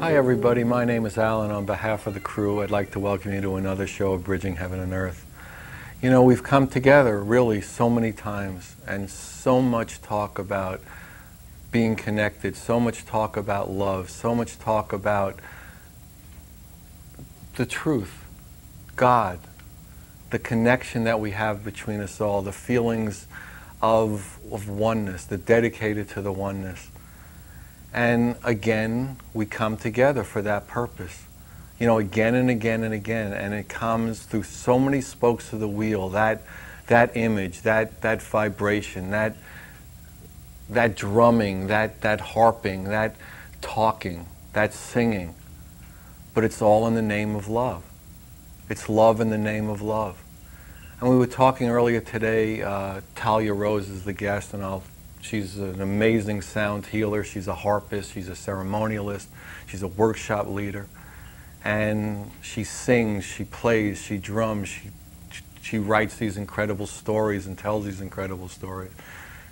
Hi everybody, my name is Alan. On behalf of the crew, I'd like to welcome you to another show of Bridging Heaven and Earth. You know, we've come together really so many times and so much talk about being connected, so much talk about love, so much talk about the truth, God, the connection that we have between us all, the feelings of oneness, the dedicated to the oneness. And again, we come together for that purpose. You know, again and again and again. And it comes through so many spokes of the wheel, that image, that vibration, that drumming, that harping, that talking, that singing. But it's all in the name of love. It's love in the name of love. And we were talking earlier today, Talia Rose is the guest, and she's an amazing sound healer. She's a harpist, she's a ceremonialist, she's a workshop leader. And she sings, she plays, she drums, she writes these incredible stories and tells these incredible stories.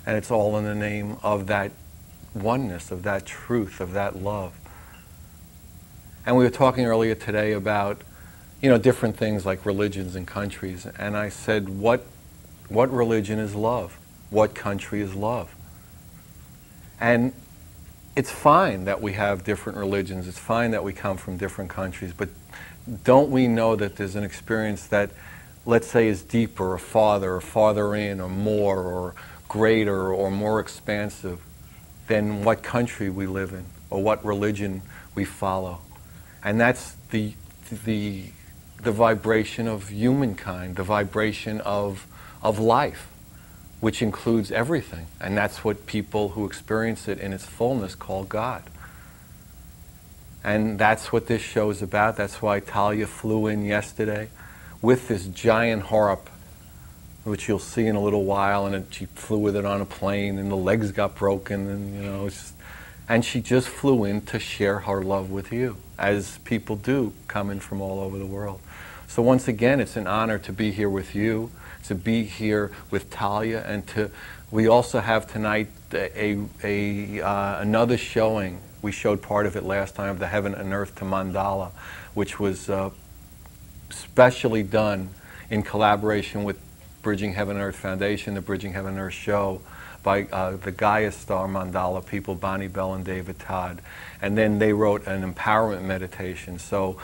And it's all in the name of that oneness, of that truth, of that love. And we were talking earlier today about, you know, different things like religions and countries. And I said, what religion is love? What country is love? And it's fine that we have different religions. It's fine that we come from different countries. But don't we know that there's an experience that, let's say, is deeper or farther in, or more, or greater, or more expansive than what country we live in or what religion we follow? And that's the vibration of humankind, the vibration of life, which includes everything. And that's what people who experience it in its fullness call God. And that's what this show is about. That's why Talia flew in yesterday with this giant harp, which you'll see in a little while, and she flew with it on a plane, and the legs got broken, and you know, and she just flew in to share her love with you, as people do coming from all over the world. So once again, it's an honor to be here with you, to be here with Talia, and we also have tonight another showing. We showed part of it last time, of the Heaven and Earth to Mandala, which was specially done in collaboration with Bridging Heaven and Earth Foundation, the Bridging Heaven and Earth show, by the Gaia Star Mandala people, Bonnie Bell and David Todd. And then they wrote an empowerment meditation. So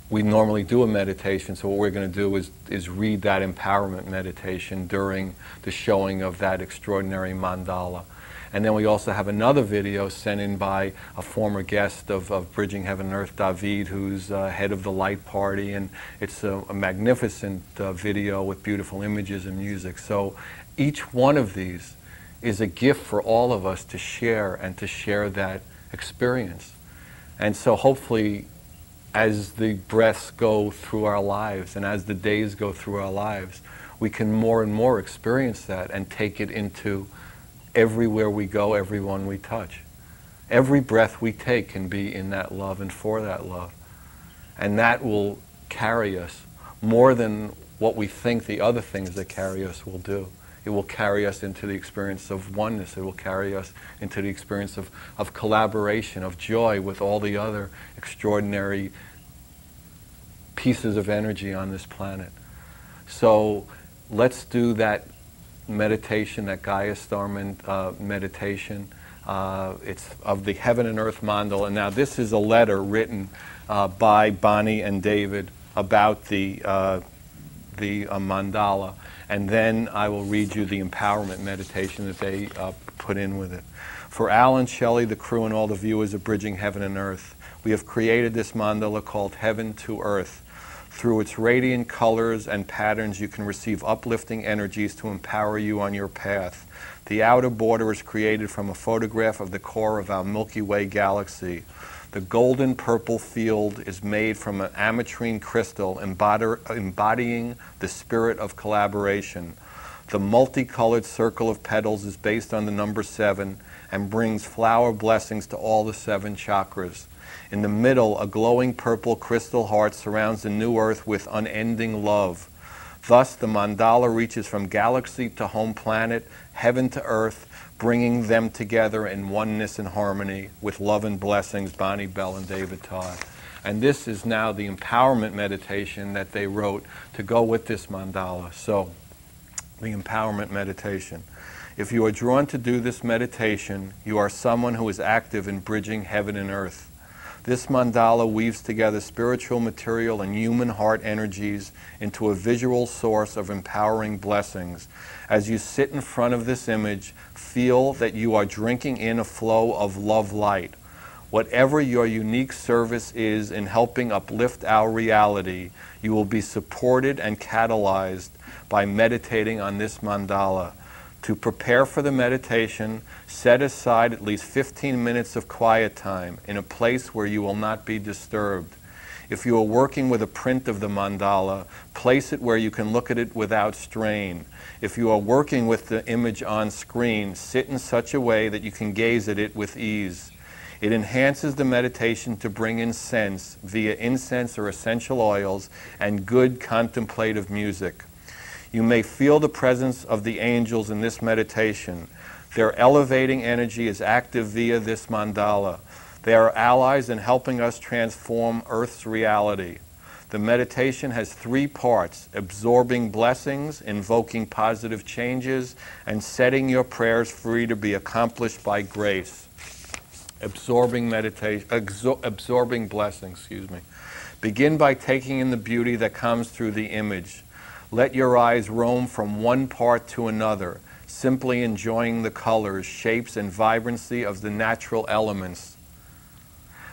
we normally do a meditation, so what we're going to do is read that empowerment meditation during the showing of that extraordinary mandala. And then we also have another video sent in by a former guest of Bridging Heaven and Earth, DaVid, who's head of the Light Party, and it's a magnificent video with beautiful images and music. So each one of these is a gift for all of us to share, and to share that experience. And so hopefully, as the breaths go through our lives and as the days go through our lives, we can more and more experience that and take it into everywhere we go, everyone we touch. Every breath we take can be in that love and for that love. And that will carry us more than what we think the other things that carry us will do. It will carry us into the experience of oneness. It will carry us into the experience of collaboration, of joy with all the other extraordinary pieces of energy on this planet. So let's do that meditation, that Gaia Star meditation. It's of the Heaven and Earth Mandala. And now this is a letter written by Bonnie and David about the mandala. And then I will read you the empowerment meditation that they put in with it. For Alan, Shelley, the crew, and all the viewers of Bridging Heaven and Earth, we have created this mandala called Heaven to Earth. Through its radiant colors and patterns, you can receive uplifting energies to empower you on your path. The outer border is created from a photograph of the core of our Milky Way galaxy. The golden purple field is made from an ametrine crystal embodying the spirit of collaboration. The multicolored circle of petals is based on the number 7 and brings flower blessings to all the 7 chakras. In the middle, a glowing purple crystal heart surrounds the new earth with unending love. Thus, the mandala reaches from galaxy to home planet, heaven to earth, bringing them together in oneness and harmony with love and blessings, Bonnie Bell and David Todd. And this is now the empowerment meditation that they wrote to go with this mandala. So, the empowerment meditation. If you are drawn to do this meditation, you are someone who is active in bridging heaven and earth. This mandala weaves together spiritual material and human heart energies into a visual source of empowering blessings. As you sit in front of this image, feel that you are drinking in a flow of love light. Whatever your unique service is in helping uplift our reality, you will be supported and catalyzed by meditating on this mandala. To prepare for the meditation, set aside at least 15 minutes of quiet time in a place where you will not be disturbed. If you are working with a print of the mandala, place it where you can look at it without strain. If you are working with the image on screen, sit in such a way that you can gaze at it with ease. It enhances the meditation to bring in sense via incense or essential oils and good contemplative music. You may feel the presence of the angels in this meditation. Their elevating energy is active via this mandala. They are allies in helping us transform Earth's reality. The meditation has 3 parts: absorbing blessings, invoking positive changes, and setting your prayers free to be accomplished by grace. Absorbing blessings, Begin by taking in the beauty that comes through the image. Let your eyes roam from one part to another, simply enjoying the colors, shapes, and vibrancy of the natural elements.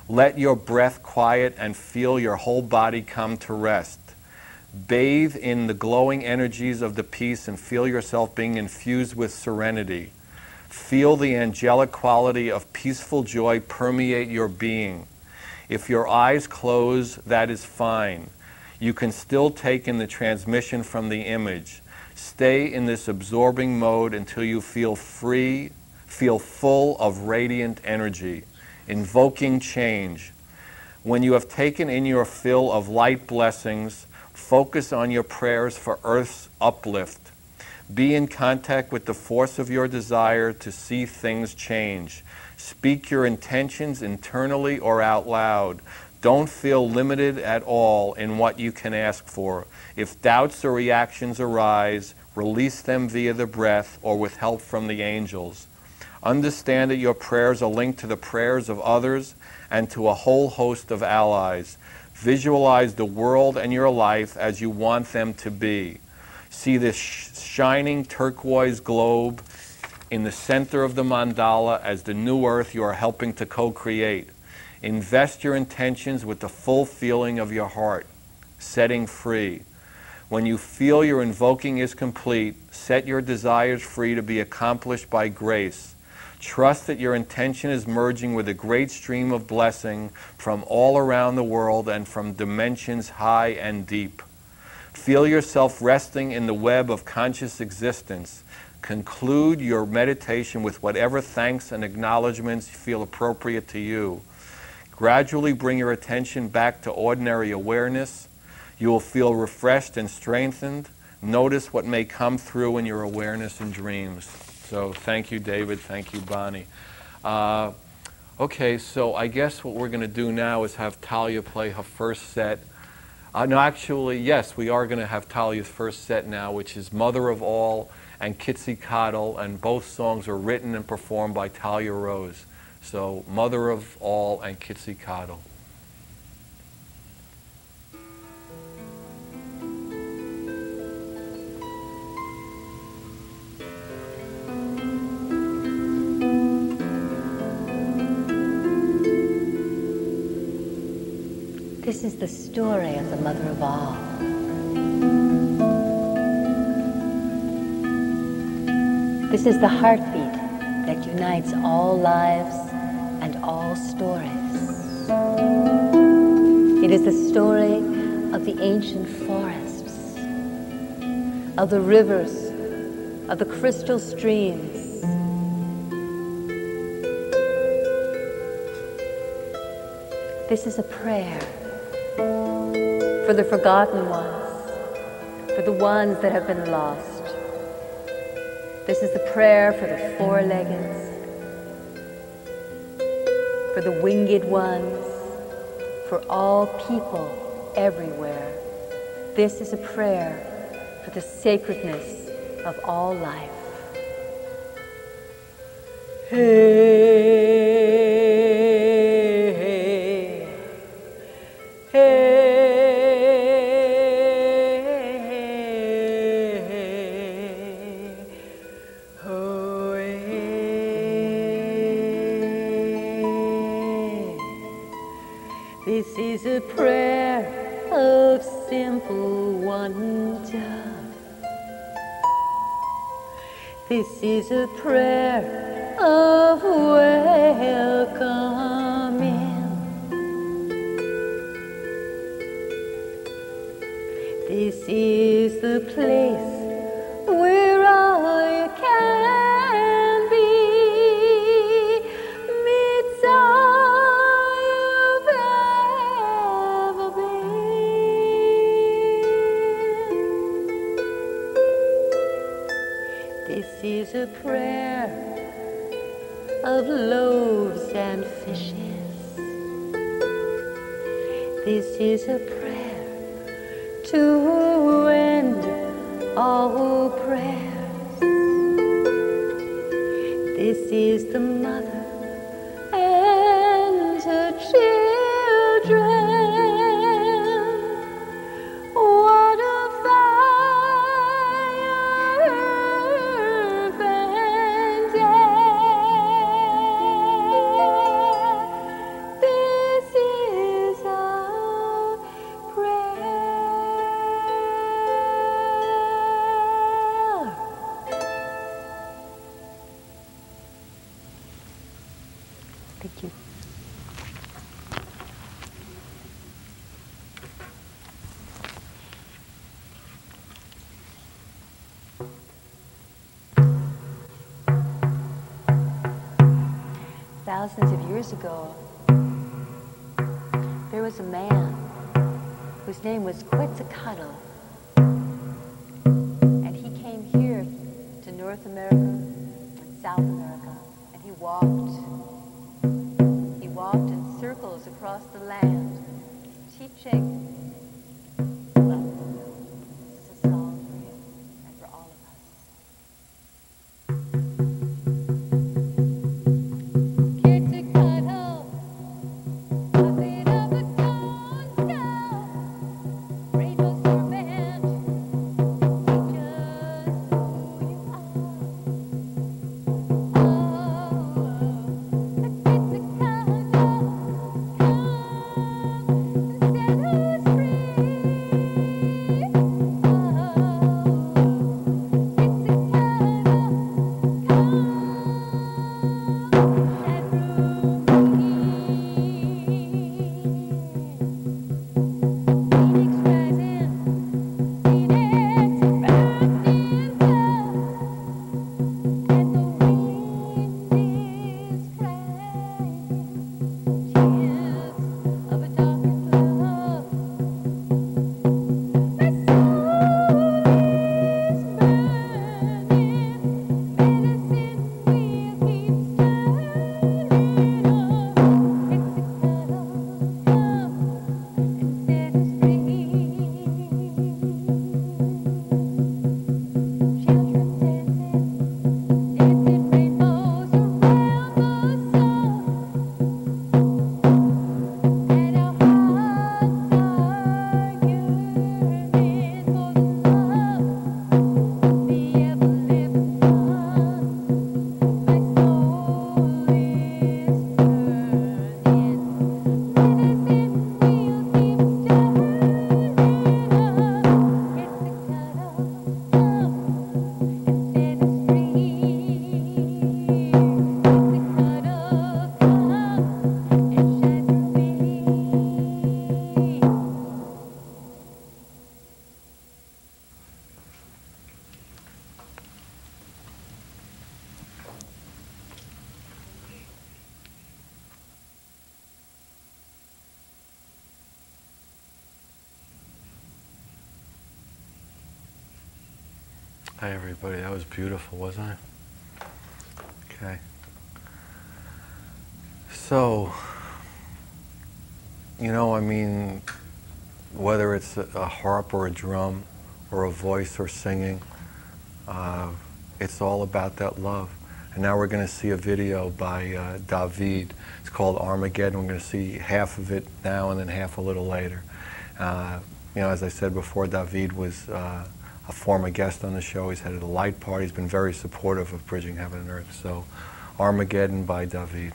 Let your breath quiet and feel your whole body come to rest. Bathe in the glowing energies of the piece and feel yourself being infused with serenity. Feel the angelic quality of peaceful joy permeate your being. If your eyes close, that is fine. You can still take in the transmission from the image. Stay in this absorbing mode until you feel free, feel full of radiant energy, invoking change. When you have taken in your fill of light blessings, focus on your prayers for Earth's uplift. Be in contact with the force of your desire to see things change. Speak your intentions internally or out loud. Don't feel limited at all in what you can ask for. If doubts or reactions arise, release them via the breath or with help from the angels. Understand that your prayers are linked to the prayers of others and to a whole host of allies. Visualize the world and your life as you want them to be. See this shining turquoise globe in the center of the mandala as the new earth you are helping to co-create. Invest your intentions with the full feeling of your heart, setting free. When you feel your invoking is complete, set your desires free to be accomplished by grace. Trust that your intention is merging with a great stream of blessing from all around the world and from dimensions high and deep. Feel yourself resting in the web of conscious existence. Conclude your meditation with whatever thanks and acknowledgments feel appropriate to you. Gradually bring your attention back to ordinary awareness. You will feel refreshed and strengthened. Notice what may come through in your awareness and dreams. So thank you, David. Thank you, Bonnie. Okay, so I guess what we're going to do now is have Talia play her first set. No, actually, yes, we are going to have Talia's first set now, which is Mother of All and Quetzalcoatl, and both songs are written and performed by Talia Rose. So, Mother of All and Quetzalcoatl. This is the story of the Mother of All. This is the heartbeat that unites all lives and all stories. It is the story of the ancient forests, of the rivers, of the crystal streams. This is a prayer for the forgotten ones, for the ones that have been lost. This is the prayer for the four-leggeds, for the winged ones, for all people everywhere. This is a prayer for the sacredness of all life. Hey, hey, hey, oh, hey. This is a prayer of simple wonder. This is a prayer of welcoming. This is the place where all you can be meets all you've ever been. This is a prayer of loaves and fishes. This is a prayer to end all prayers. This is the mother and her children. What a fire, earth and air. This is our prayer. Thank you. Thousands of years ago, there was a man whose name was Quetzalcoatl, and he came here to North America and South America, and he walked in circles across the land, teaching. Well, this is a song for you and for all of us. Set us Hi everybody, that was beautiful, wasn't it? Okay. So, you know, I mean, whether it's a harp or a drum or a voice or singing, it's all about that love. And now we're going to see a video by DaVid. It's called Armageddon. We're going to see half of it now and then half a little later. You know, as I said before, DaVid was a former guest on the show. He's headed a light party. He's been very supportive of Bridging Heaven and Earth. So, Armageddon by DaVid.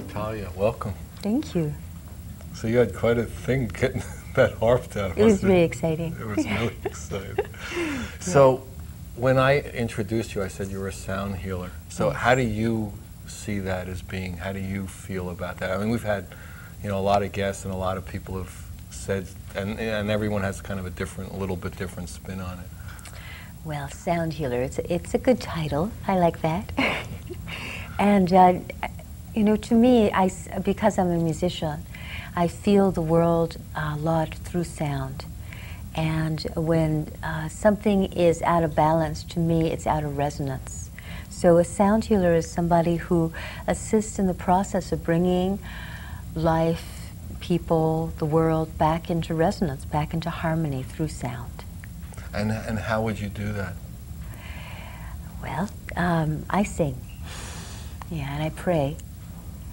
Talia, welcome. Thank you. So you had quite a thing getting that harp down. It was very exciting. It was really exciting. So when I introduced you, I said you were a sound healer. So how do you see that as being, how do you feel about that? I mean, we've had, you know, a lot of guests and a lot of people have said, and everyone has kind of a little bit different spin on it. Well, sound healer, it's a good title. I like that. And you know, to me, because I'm a musician, I feel the world a lot through sound. And when something is out of balance, to me, it's out of resonance. So a sound healer is somebody who assists in the process of bringing life, people, the world back into resonance, back into harmony through sound. And how would you do that? Well, I sing. Yeah, and I pray.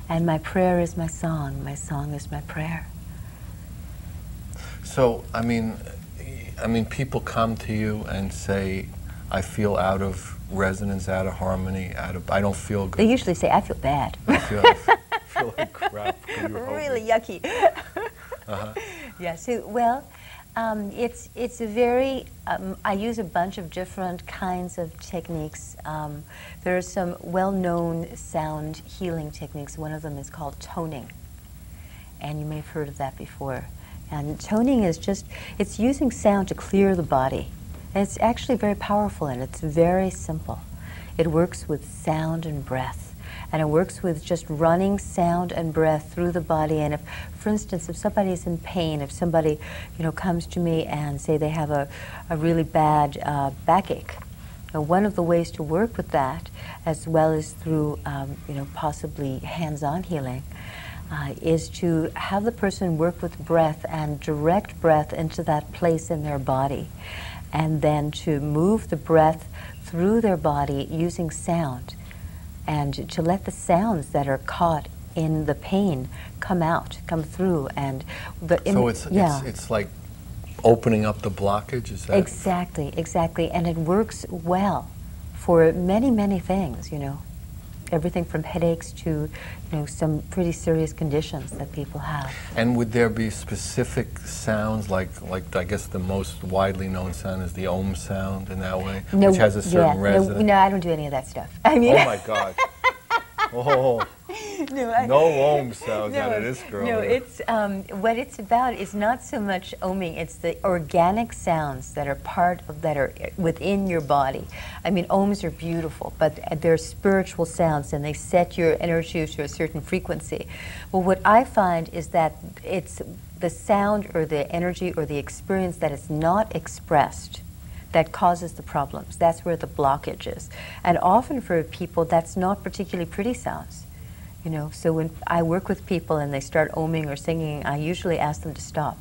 And my prayer is my song is my prayer. So, I mean, people come to you and say, I feel out of resonance, out of harmony, I don't feel good. They usually say, I feel bad. I feel like crap. Really yucky. Uh-huh. Yeah, so, well, it's a very, I use a bunch of different kinds of techniques. There are some well-known sound healing techniques. One of them is called toning. And you may have heard of that before. And toning is just, it's using sound to clear the body. And it's actually very powerful, and it's very simple. It works with sound and breath. And it works with just running sound and breath through the body. And if, for instance, if somebody is in pain, if somebody, you know, comes to me and say they have a really bad backache, one of the ways to work with that, as well as through, you know, possibly hands-on healing, is to have the person work with breath and direct breath into that place in their body, and then to move the breath through their body using sound, and to let the sounds that are caught in the pain come out, come through, and so it's like opening up the blockage. Is that exactly, and it works well for many things. You know, everything from headaches to, you know, some pretty serious conditions that people have. And would there be specific sounds, like I guess the most widely known sound is the Om sound in that way, no, which has a certain resonance? No, I don't do any of that stuff. I mean, oh my God. Oh, no Om sounds out of this girl. No, it's what it's about is not so much oming. It's the organic sounds that are that are within your body. I mean, Oms are beautiful, but they're spiritual sounds, and they set your energy to a certain frequency. Well, what I find is that it's the sound or the energy or the experience that is not expressed that causes the problems. That's where the blockage is. And often for people, that's not particularly pretty sounds. You know, so when I work with people and they start oming or singing, I usually ask them to stop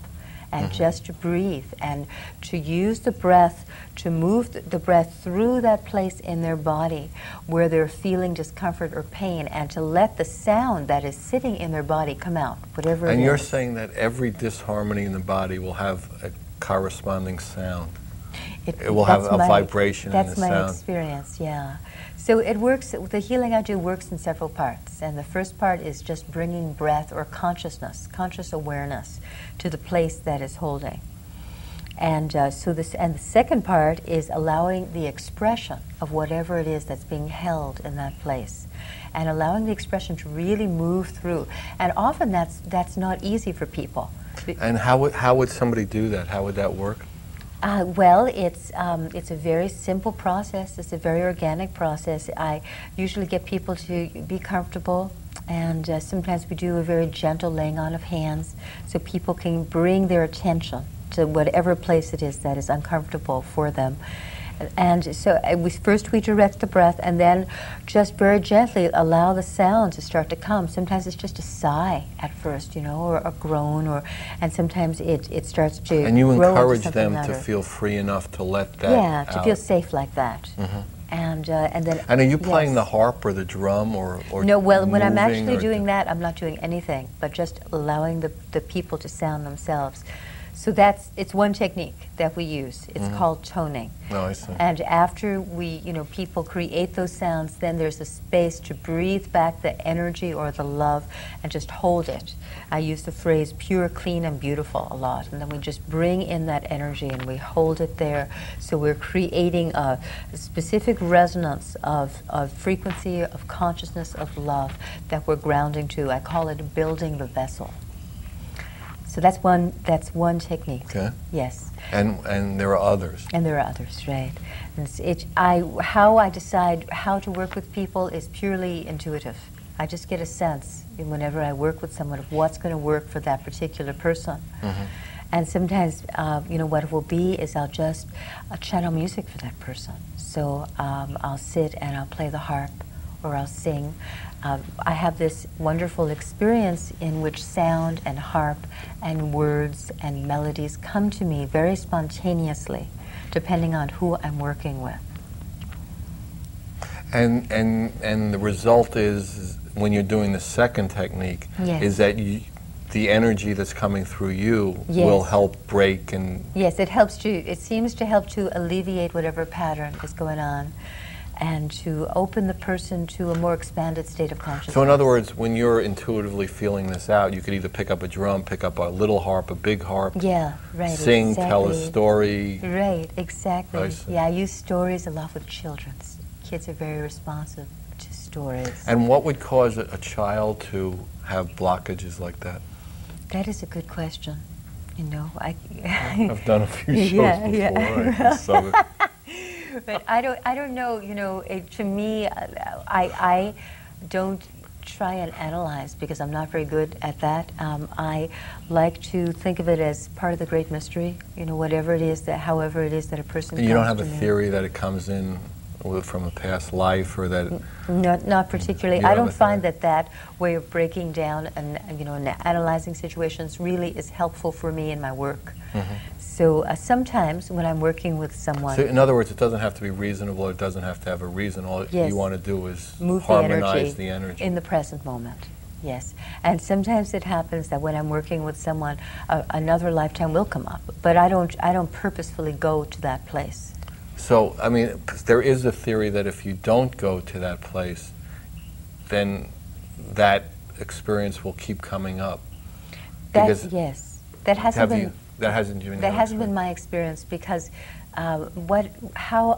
and just to breathe and to use the breath to move the breath through that place in their body where they're feeling discomfort or pain, and to let the sound that is sitting in their body come out, whatever it is. And you're saying that every disharmony in the body will have a corresponding sound. It will have a vibration and a sound. That's my experience, yeah. So it works, the healing I do works in several parts. And the first part is just bringing breath or consciousness, conscious awareness to the place that is holding. And and the second part is allowing the expression of whatever it is that's being held in that place, and allowing the expression to really move through. And often that's not easy for people. And how would somebody do that? How would that work? Well, it's a very simple process. It's a very organic process. I usually get people to be comfortable, and sometimes we do a very gentle laying on of hands so people can bring their attention to whatever place it is that is uncomfortable for them. And so we direct the breath, and then just very gently allow the sound to start to come. Sometimes it's just a sigh at first, you know, or a groan, and sometimes it starts to And you grow encourage into them something to feel free enough to let that out. To feel safe like that. And then. And are you playing the harp or the drum or no? Well, when I'm moving actually doing that, I'm not doing anything, but just allowing the people to sound themselves. So it's one technique that we use. It's called toning. Oh, I see. And after people create those sounds, then there's a space to breathe back the energy or the love and just hold it. I use the phrase pure, clean, and beautiful a lot. And then we just bring in that energy and we hold it there. So we're creating a specific resonance of frequency, of consciousness, of love that we're grounding to. I call it building the vessel. So that's one technique. Okay. Yes. And there are others. And there are others, right? And how I decide how to work with people is purely intuitive. I just get a sense whenever I work with someone of what's going to work for that particular person. Mm-hmm. And sometimes, what it will be is I'll just channel music for that person. So I'll sit and I'll play the harp, or I'll sing. I have this wonderful experience in which sound and harp and words and melodies come to me very spontaneously, depending on who I'm working with. And the result is, when you're doing the second technique, yes. is that the energy that's coming through you yes. will help break and... Yes, it seems to help to alleviate whatever pattern is going on, and to open the person to a more expanded state of consciousness. So in other words, when you're intuitively feeling this out, you could either pick up a drum, pick up a little harp, a big harp, yeah, right, sing, exactly. tell a story. Right, exactly. I Yeah, I use stories a lot with children. Kids are very responsive to stories. And what would cause a child to have blockages like that? That is a good question. I've done a few shows before. Yeah. But I don't know. To me, I don't try and analyze, because I'm not very good at that. I like to think of it as part of the great mystery. Whatever it is however it is that a person. And you don't have a theory that it comes in from a past life, or that? Not particularly. I don't find that way of breaking down and analyzing situations really is helpful for me in my work. Mm-hmm. So sometimes when I'm working with someone... So in other words, it doesn't have to be reasonable, or it doesn't have to have a reason. All yes. you want to do is move harmonize the energy. In the present moment, yes. And sometimes it happens that when I'm working with someone, another lifetime will come up, but I don't purposefully go to that place. So, I mean, there is a theory that if you don't go to that place, then that experience will keep coming up. Yes. That hasn't been my experience, because how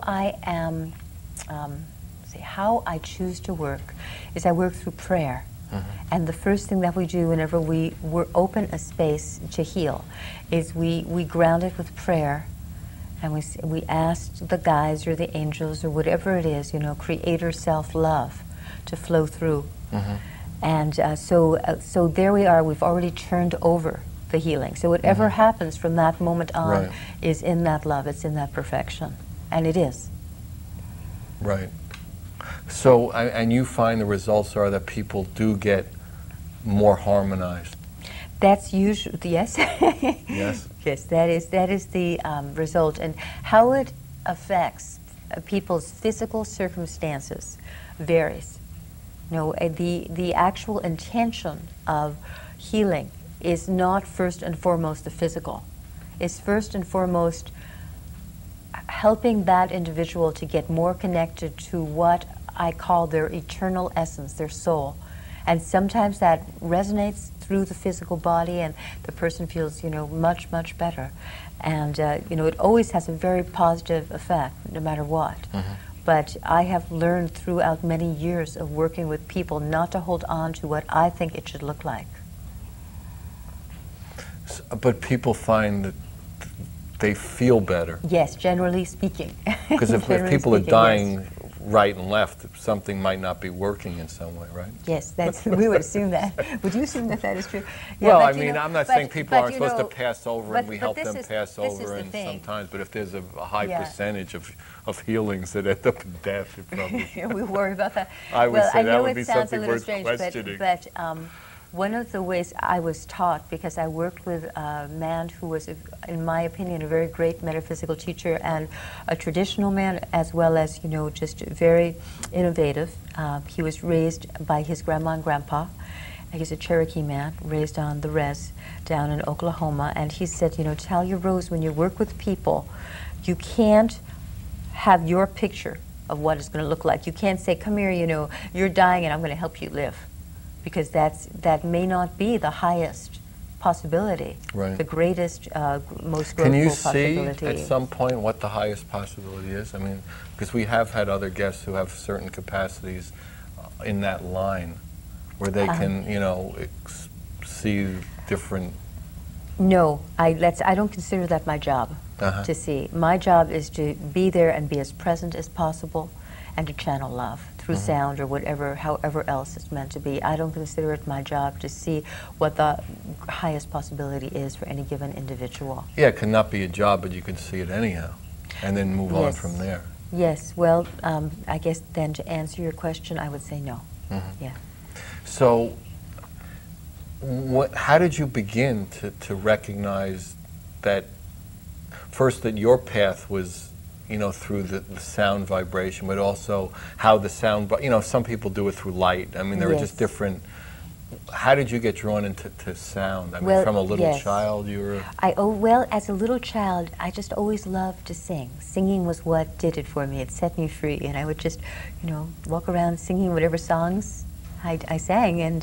I choose to work is I work through prayer. Mm-hmm. And the first thing that we do whenever we open a space to heal is we ground it with prayer. And we asked the guides or the angels or whatever it is, creator self-love to flow through. Mm-hmm. And so there we are, we've already turned over the healing. So whatever mm-hmm. happens from that moment on right. is in that love, it's in that perfection. And it is. Right. So, and you find the results are that people do get more harmonized. That's usually, yes. Yes. Yes, that is the result. And how it affects people's physical circumstances varies. The actual intention of healing is not first and foremost the physical. It's first and foremost helping that individual to get more connected to what I call their eternal essence, their soul. And sometimes that resonates through the physical body, and the person feels, much, much better. And, it always has a very positive effect, no matter what. Mm-hmm. But I have learned throughout many years of working with people not to hold on to what I think it should look like. But people find that they feel better. Yes, generally speaking. Because if people are dying... Yes. Right and left, something might not be working in some way, right? Yes, we would assume that. Would you assume that is true? Yeah, well, I mean, I'm not saying people aren't supposed to pass over, and we help them pass over, and sometimes, but if there's a high percentage of healings that end up in death, it probably... We worry about that. I would say that would be something worth questioning. But one of the ways I was taught, because I worked with a man who was, in my opinion, a very great metaphysical teacher and a traditional man, as well as, just very innovative. He was raised by his grandma and grandpa. He's a Cherokee man, raised on the res down in Oklahoma. And he said, Talia Rose, when you work with people, you can't have your picture of what it's going to look like. You can't say, come here, you're dying and I'm going to help you live. Because that may not be the highest possibility, right. The greatest, most growthful possibility. Can you see at some point what the highest possibility is? I mean, because we have had other guests who have certain capacities in that line, where they can, see different No, I don't consider that my job to see. My job is to be there and be as present as possible and to channel love through sound or whatever, however else it's meant to be. I don't consider it my job to see what the highest possibility is for any given individual. Yeah, it cannot be a job, but you can see it anyhow and then move on from there. Yes, well, I guess then to answer your question, I would say no. Yeah. So, how did you begin to recognize that, first, that your path was, you know, through the sound vibration, but also how the sound, you know, some people do it through light. I mean, there are just different. How did you get drawn into sound? I mean, from a little child, you were. Well, as a little child, I just always loved to sing. Singing was what did it for me. It set me free, and I would just, you know, walk around singing whatever songs I sang,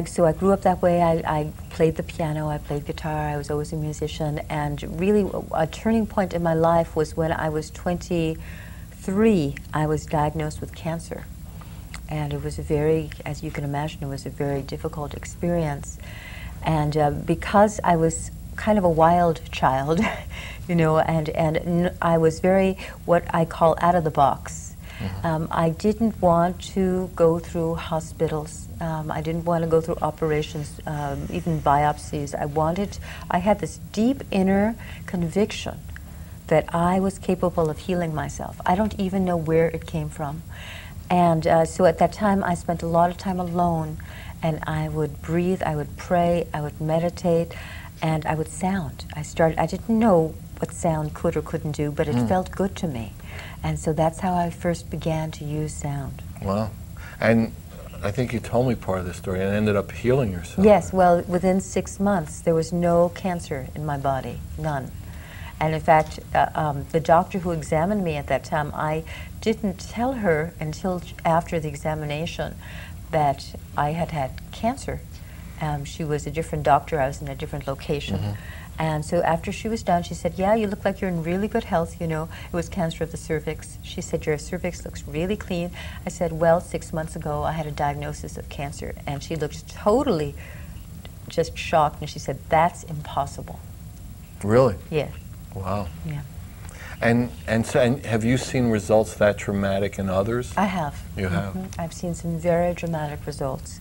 so I grew up that way. I played the piano, I played guitar, I was always a musician, and really a turning point in my life was when I was 23, I was diagnosed with cancer. And it was a very, as you can imagine, it was a very difficult experience. And because I was kind of a wild child, you know, and I was very, what I call out of the box. I didn't want to go through hospitals. I didn't want to go through operations, even biopsies. I had this deep inner conviction that I was capable of healing myself. I don't even know where it came from. And so at that time, I spent a lot of time alone, and I would breathe, I would pray, I would meditate, and I would sound. I didn't know what sound could or couldn't do, but it felt good to me. And so that's how I first began to use sound. Wow. And I think you told me part of the story, and ended up healing yourself. Yes, well, within 6 months, there was no cancer in my body, none. And in fact, the doctor who examined me at that time, I didn't tell her until after the examination that I had had cancer. She was a different doctor, I was in a different location. And so after she was done, she said, yeah, you look like you're in really good health, you know. It was cancer of the cervix. She said, your cervix looks really clean. I said, well, 6 months ago, I had a diagnosis of cancer. And she looked totally just shocked, and she said, that's impossible. Really? Yeah. Wow. Yeah. And have you seen results that dramatic in others? I have. You have? I've seen some very dramatic results.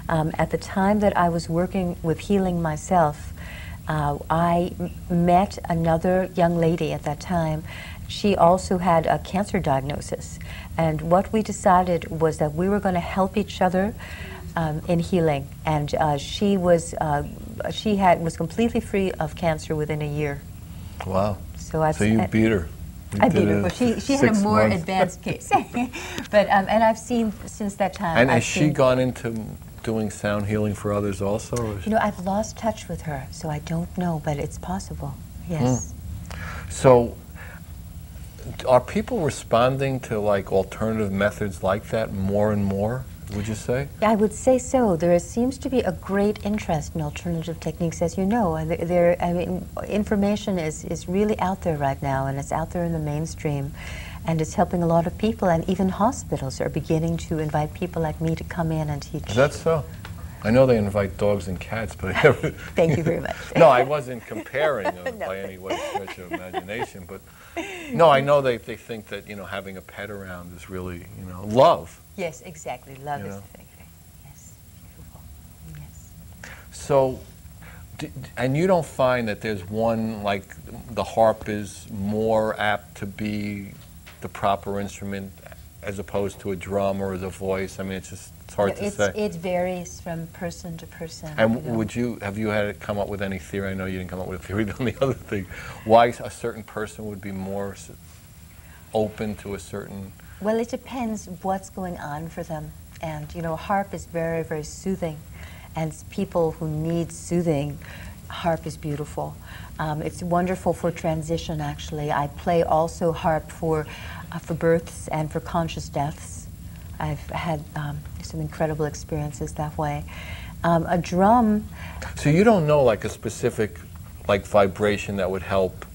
At the time that I was working with healing myself, I met another young lady at that time. She also had a cancer diagnosis. And what we decided was that we were going to help each other in healing. And she was completely free of cancer within a year. Wow. So you beat her. I beat her, but she had a more advanced case. But and I've seen since that time. And has she gone into doing sound healing for others also? Or you know, I've lost touch with her, so I don't know, but it's possible. Yes. So, are people responding to like alternative methods like that more and more? Would you say? I would say so. There seems to be a great interest in alternative techniques, as you know. I mean, information is really out there right now, and it's out there in the mainstream, and it's helping a lot of people, and even hospitals are beginning to invite people like me to come in and teach. Is that so? I know they invite dogs and cats, but Thank you very much. No, I wasn't comparing by any way stretch of imagination, but no, I know they think that, you know, having a pet around is really, you know, love. Yes, exactly. Love is the thing. Yes, beautiful. Yes. So, and you don't find that there's one, like the harp is more apt to be the proper instrument as opposed to a drum or the voice? I mean, it's hard to say. It varies from person to person. And have you had to come up with any theory? I know you didn't come up with a theory on the other thing. Why a certain person would be more open to a certain... Well, it depends what's going on for them. And, you know, harp is very, very soothing. And people who need soothing, harp is beautiful. It's wonderful for transition, actually. I play also harp for births and for conscious deaths. I've had some incredible experiences that way. A drum... So you don't know like a specific like vibration that would help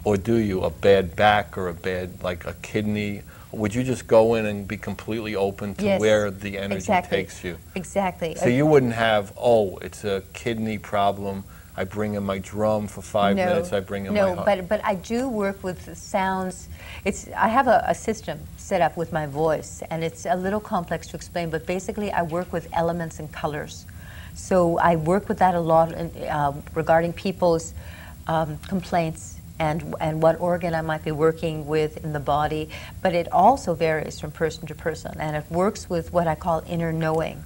Or do you? A bad back or a bad, like a kidney? Would you just go in and be completely open to Yes, where the energy exactly. takes you? Exactly. So you wouldn't have, oh, it's a kidney problem, I bring in my drum for 5 minutes, I bring in my harp. No, but I do work with the sounds. I have a system set up with my voice, and it's a little complex to explain, but basically I work with elements and colors. So I work with that a lot regarding people's complaints and what organ I might be working with in the body, but it also varies from person to person, and it works with what I call inner knowing.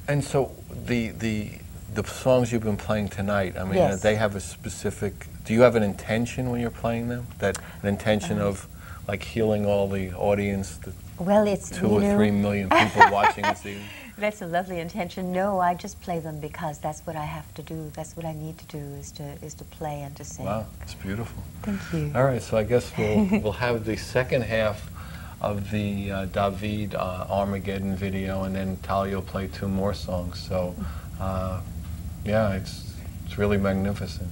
And so the songs you've been playing tonight, I mean, Yes. they have a specific, do you have an intention when you're playing them? That an intention of like healing all the audience, the Well, it's 2 or 3 million people watching this evening? That's a lovely intention. No, I just play them because that's what I have to do. That's what I need to do is to play and to sing. Wow, it's beautiful. Thank you. All right, so I guess we'll have the second half of the DaVid Armageddon video, and then Talia will play 2 more songs. So, yeah, it's really magnificent.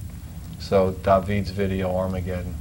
So DaVid's video, Armageddon.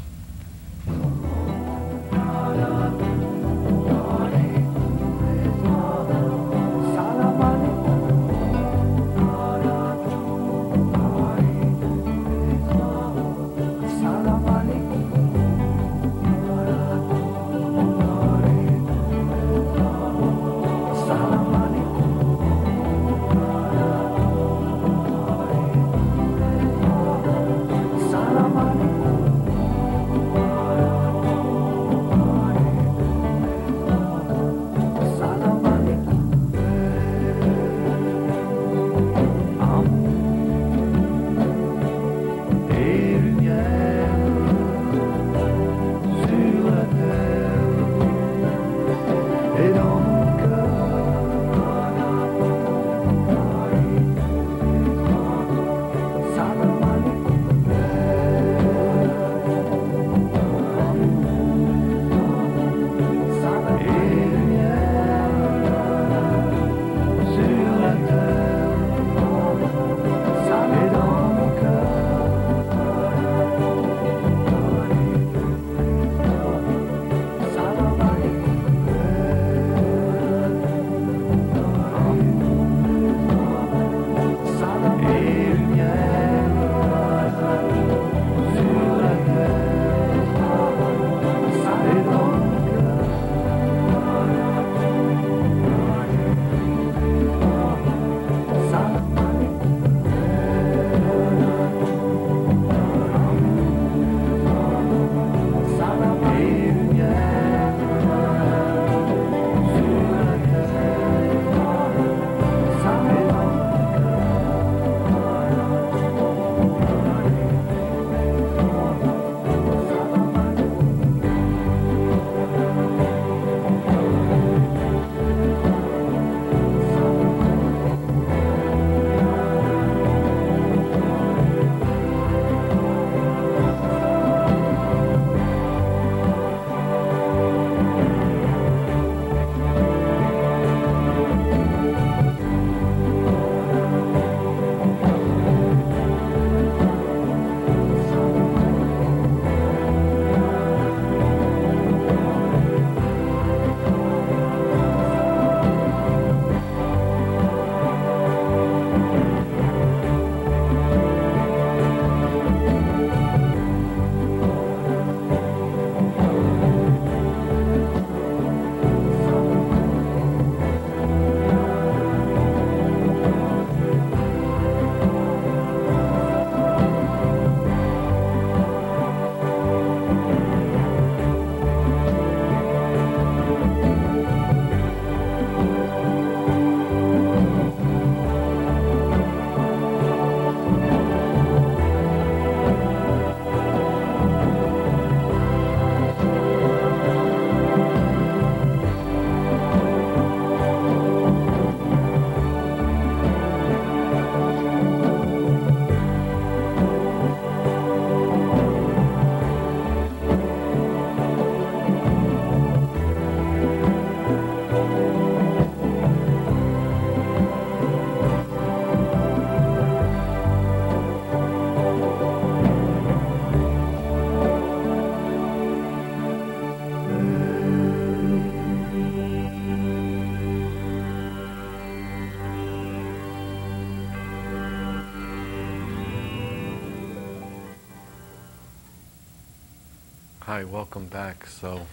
Hi, welcome back. So,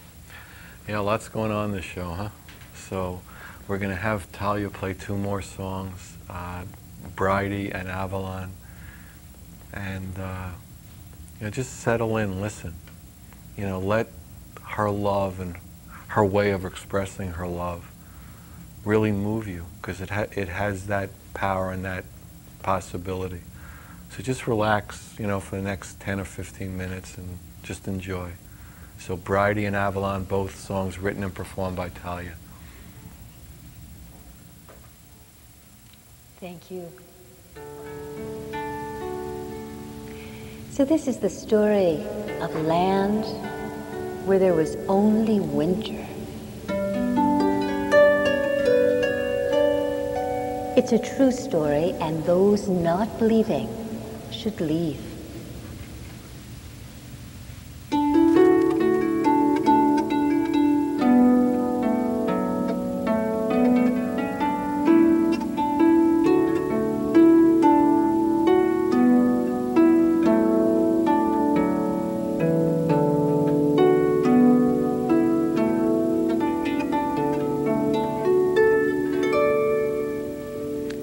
yeah, lots going on in this show, huh? So, we're going to have Talia play 2 more songs, Bridie and Avalon. And, just settle in, listen. Let her love and her way of expressing her love really move you, because it has that power and that possibility. So just relax, for the next 10 or 15 minutes and just enjoy. So Bridie and Avalon, both songs written and performed by Talia. Thank you. So this is the story of land where there was only winter. It's a true story, and those not believing should leave.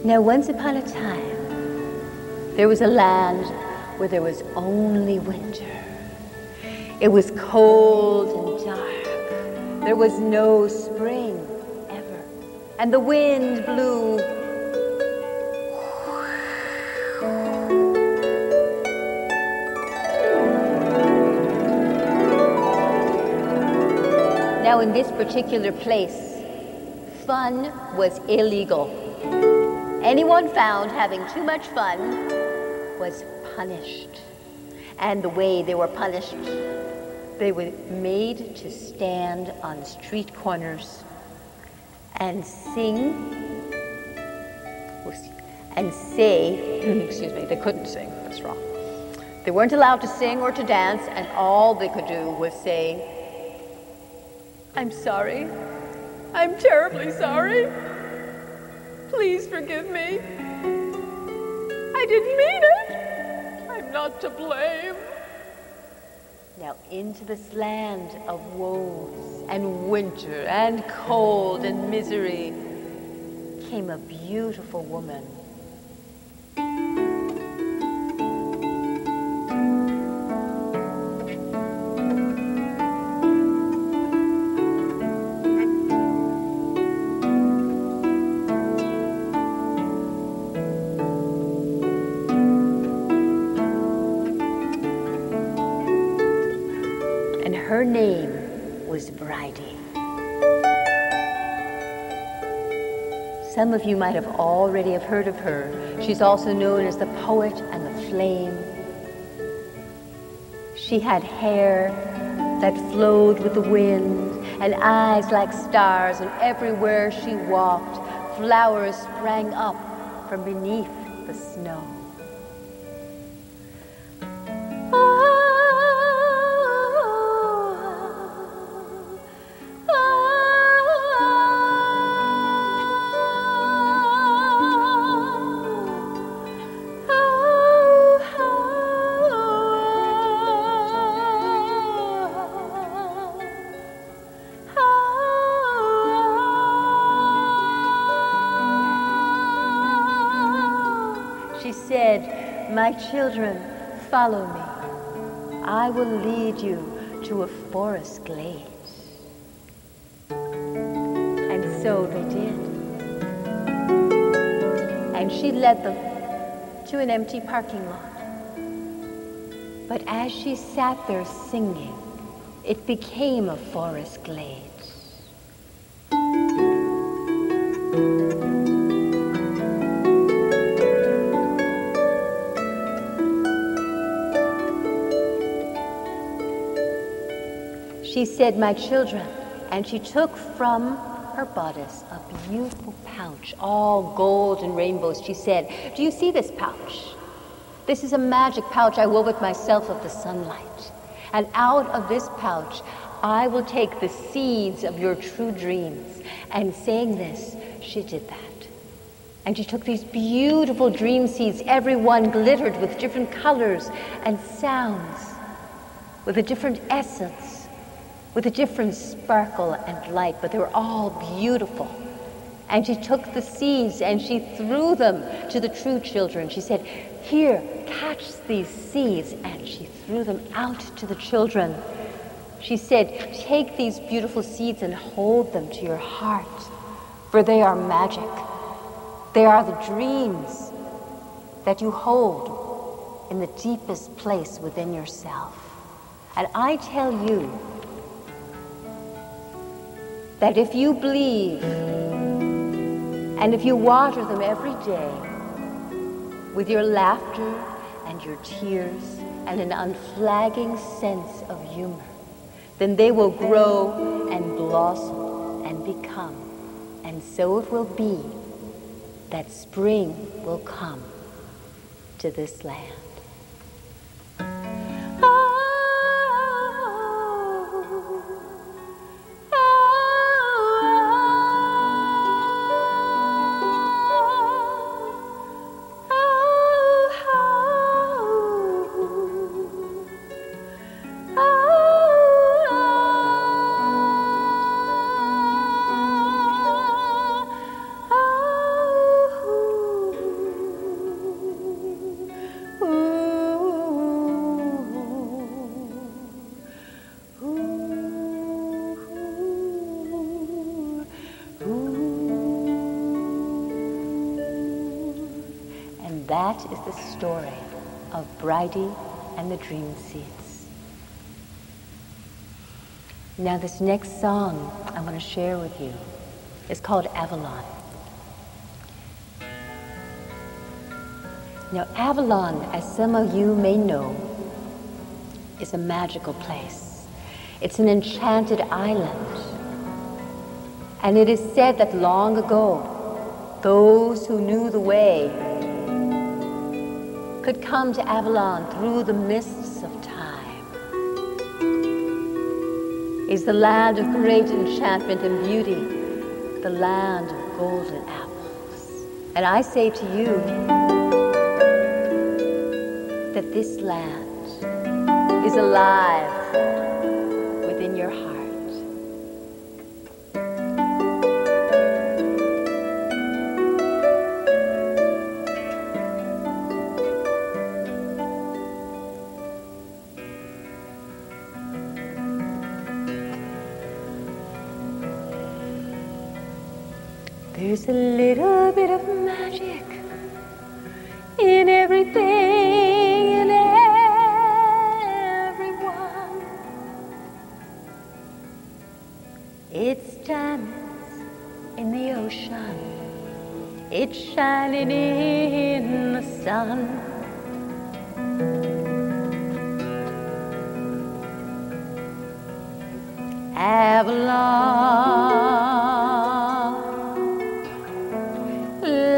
Now, once upon a time, there was a land where there was only winter. It was cold and dark. There was no spring ever. And the wind blew. Now, in this particular place, fun was illegal. Anyone found having too much fun was punished. And the way they were punished, they were made to stand on street corners and sing and say, excuse me, they couldn't sing, that's wrong. They weren't allowed to sing or to dance, and all they could do was say, "I'm sorry, I'm terribly sorry. Please forgive me. I didn't mean it. I'm not to blame." Now into this land of woes and winter and cold and misery came a beautiful woman. Her name was Bridie. Some of you might have already have heard of her. She's also known as the poet and the flame. She had hair that flowed with the wind and eyes like stars, and everywhere she walked, flowers sprang up from beneath the snow. "My children, follow me. I will lead you to a forest glade." And so they did. And she led them to an empty parking lot. But as she sat there singing, it became a forest glade. She said, "My children," and she took from her bodice a beautiful pouch, all gold and rainbows. She said, "Do you see this pouch? This is a magic pouch I wove it myself of the sunlight. And out of this pouch, I will take the seeds of your true dreams." And saying this, she did that. And she took these beautiful dream seeds, every one glittered with different colors and sounds, with a different essence. with a different sparkle and light, but they were all beautiful. And she took the seeds and she threw them to the true children. She said, "Here, catch these seeds," and she threw them out to the children. She said, "Take these beautiful seeds and hold them to your heart, for they are magic. They are the dreams that you hold in the deepest place within yourself." And I tell you that if you believe and if you water them every day with your laughter and your tears and an unflagging sense of humor, then they will grow and blossom and become. And so it will be that spring will come to this land. That is the story of Bridie and the Dream Seeds. Now this next song I want to share with you is called Avalon. Now Avalon, as some of you may know, is a magical place. It's an enchanted island. And it is said that long ago, those who knew the way could come to Avalon through the mists of time. It's the land of great enchantment and beauty, the land of golden apples. And I say to you that this land is alive within your heart. There's a little bit of magic in everything and everyone. It's diamonds in the ocean. It's shining in the sun. Avalon,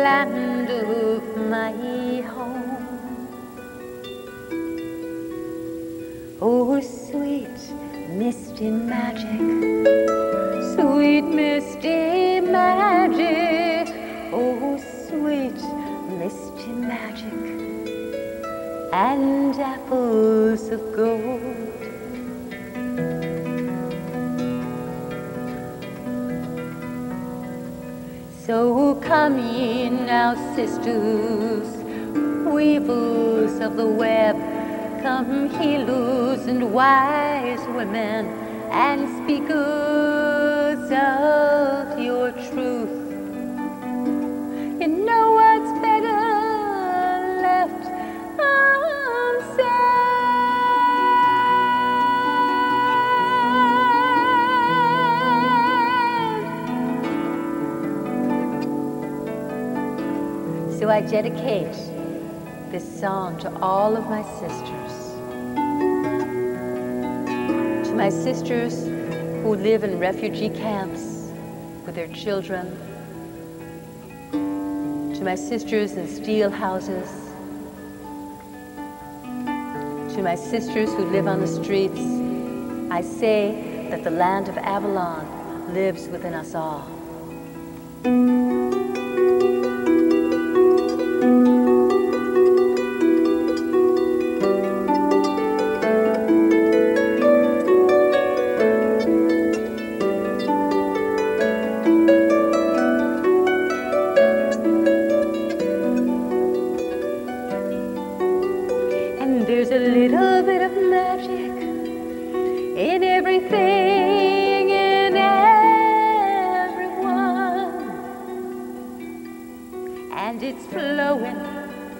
land of my home. Oh, sweet misty magic, sweet misty magic. Oh, sweet misty magic, and apples of gold. So come ye now, sisters, weavers of the web, come healers and wise women, and speakers of your truth. You know what's better left unsaid. So I dedicate this song to all of my sisters. To my sisters who live in refugee camps with their children. To my sisters in steel houses. To my sisters who live on the streets, I say that the land of Avalon lives within us all. it's flowing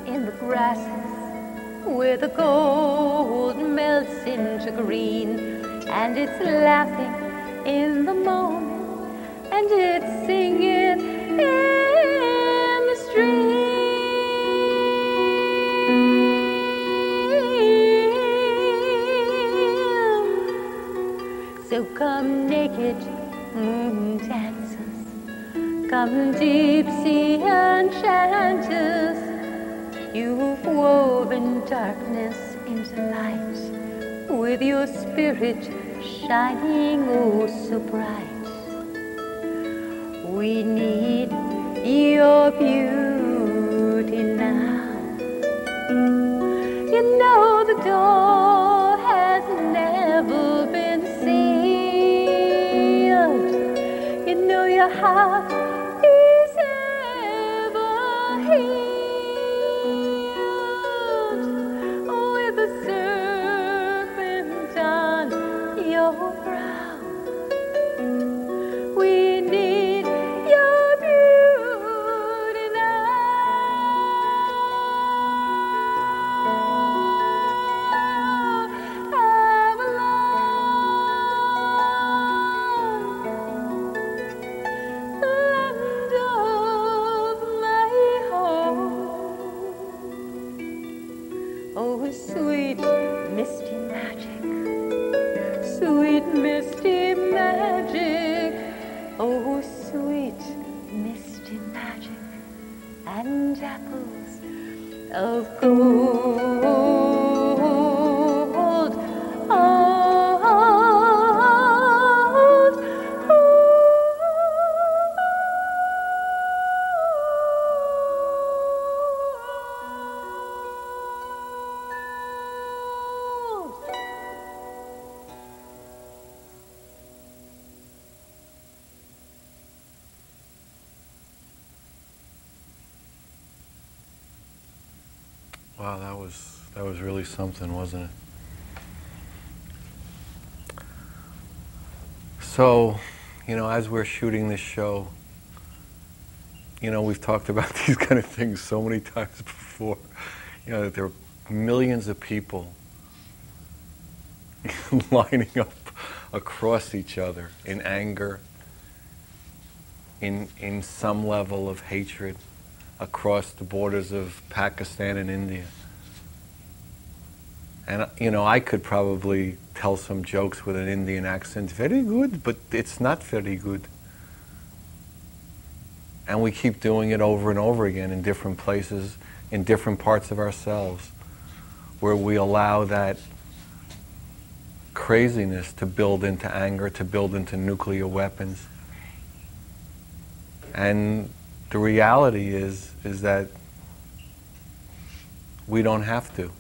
in the grasses where the gold melts into green, and it's laughing in the moment, and it's singing in the stream. So come naked moon dancers, come deep sea enchanters, you've woven darkness into light, with your spirit shining oh so bright. We need your beauty now. You know the door has never been sealed. You know your heart is ever healed. With a serpent on your brow, we need your beauty now. Land of my home, oh sweet misty magic, sweet misty magic, oh sweet misty magic, and apples of gold. Wow, that was really something, wasn't it? So, as we're shooting this show, we've talked about these kind of things so many times before. That there are millions of people lining up across each other in anger, in some level of hatred, across the borders of Pakistan and India. And, I could probably tell some jokes with an Indian accent, very good, but it's not very good. And we keep doing it over and over again in different places, in different parts of ourselves, where we allow that craziness to build into anger, to build into nuclear weapons. And the reality is that we don't have to.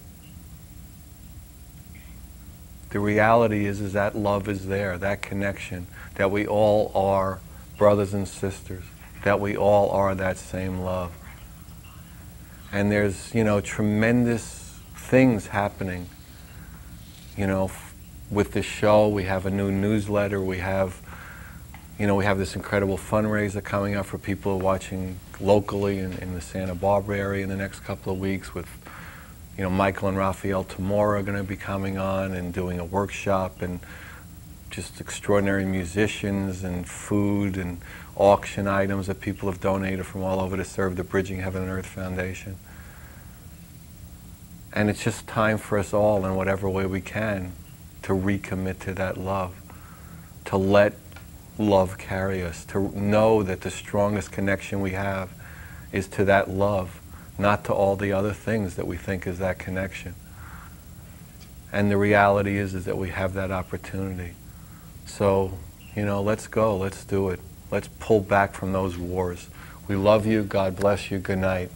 The reality is that love is there, that connection, that we all are brothers and sisters, that we all are that same love. And there's, tremendous things happening. With the show, we have a new newsletter, we have this incredible fundraiser coming up for people watching locally in the Santa Barbara area in the next couple of weeks with, Michael and Raphael Tamora are going to be coming on and doing a workshop, and just extraordinary musicians and food and auction items that people have donated from all over to serve the Bridging Heaven and Earth Foundation. And it's just time for us all, in whatever way we can, to recommit to that love, to let love carry us, to know that the strongest connection we have is to that love, not to all the other things that we think is that connection. And the reality is that we have that opportunity. So, let's go, let's do it. Let's pull back from those wars. We love you, God bless you, good night.